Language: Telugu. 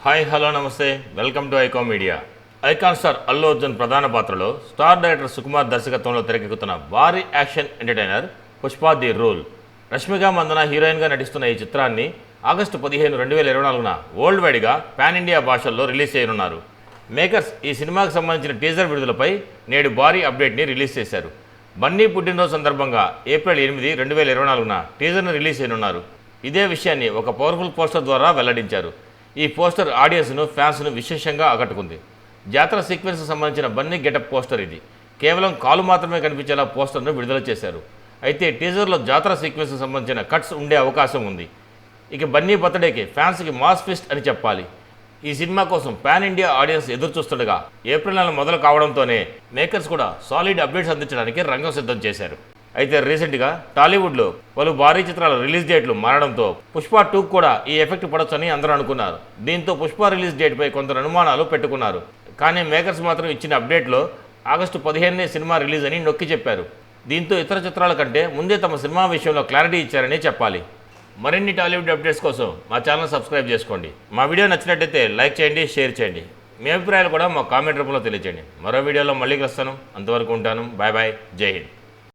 హాయ్ హలో నమస్తే welcome to icon media. Icon star Allu Arjun ప్రధాన పాత్రలో స్టార్ డైరెక్టర్ సుకుమార్ దర్శకత్వంలో తెరకెక్కుతున్న భారీ action entertainer Pushpa the rule. Rashmika Mandanna హీరోయిన్గా నటిస్తున్న ఈ చిత్రాన్ని ఆగస్టు 15, 2024న వరల్డ్ వైడ్గా పాన్ ఇండియా భాషల్లో రిలీజ్ చేయనున్నారు. మేకర్స్ ఈ సినిమాకు సంబంధించిన టీజర్ విడుదలపై నేడు భారీ అప్డేట్ని రిలీజ్ చేశారు. బన్నీ పుట్టినరోజు సందర్భంగా ఏప్రిల్ 8, 2024న టీజర్ను రిలీజ్ చేయనున్నారు. ఇదే విషయాన్ని ఒక పవర్ఫుల్ పోస్టర్ ద్వారా వెల్లడించారు. ఈ పోస్టర్ ఆడియన్స్ను, ఫ్యాన్స్ను విశేషంగా ఆకట్టుకుంది. జాతర సీక్వెన్స్కు సంబంధించిన బన్నీ గెటప్ పోస్టర్ ఇది. కేవలం కాలు మాత్రమే కనిపించేలా పోస్టర్ను విడుదల చేశారు. అయితే టీజర్లో జాతర సీక్వెన్స్కు సంబంధించిన కట్స్ ఉండే అవకాశం ఉంది. ఇక బన్నీ బర్త్డేకి ఫ్యాన్స్కి మాస్ ఫిస్ట్ అని చెప్పాలి. ఈ సినిమా కోసం పాన్ ఇండియా ఆడియన్స్ ఎదురు చూస్తుండగా ఏప్రిల్ నెల మొదలు కావడంతోనే మేకర్స్ కూడా సాలిడ్ అప్డేట్స్ అందించడానికి రంగం సిద్ధం చేశారు. అయితే రీసెంట్గా టాలీవుడ్లో పలు భారీ చిత్రాల రిలీజ్ డేట్లు మారడంతో పుష్ప 2 కూడా ఈ ఎఫెక్ట్ పడొచ్చని అందరూ అనుకున్నారు. దీంతో పుష్ప రిలీజ్ డేట్పై కొందరు అనుమానాలు పెట్టుకున్నారు. కానీ మేకర్స్ మాత్రం ఇచ్చిన అప్డేట్లో ఆగస్టు 15నే సినిమా రిలీజ్ అని నొక్కి చెప్పారు. దీంతో ఇతర చిత్రాల కంటే ముందే తమ సినిమా విషయంలో క్లారిటీ ఇచ్చారని చెప్పాలి. మరిన్ని టాలీవుడ్ అప్డేట్స్ కోసం మా ఛానల్ సబ్స్క్రైబ్ చేసుకోండి. మా వీడియో నచ్చినట్టయితే లైక్ చేయండి, షేర్ చేయండి. మీ అభిప్రాయాలు కూడా మా కామెంట్ రూపంలో తెలియజేయండి. మరో వీడియోలో మళ్ళీ కలుస్తాను. అంతవరకు ఉంటాను. Bye bye. జై హింద్.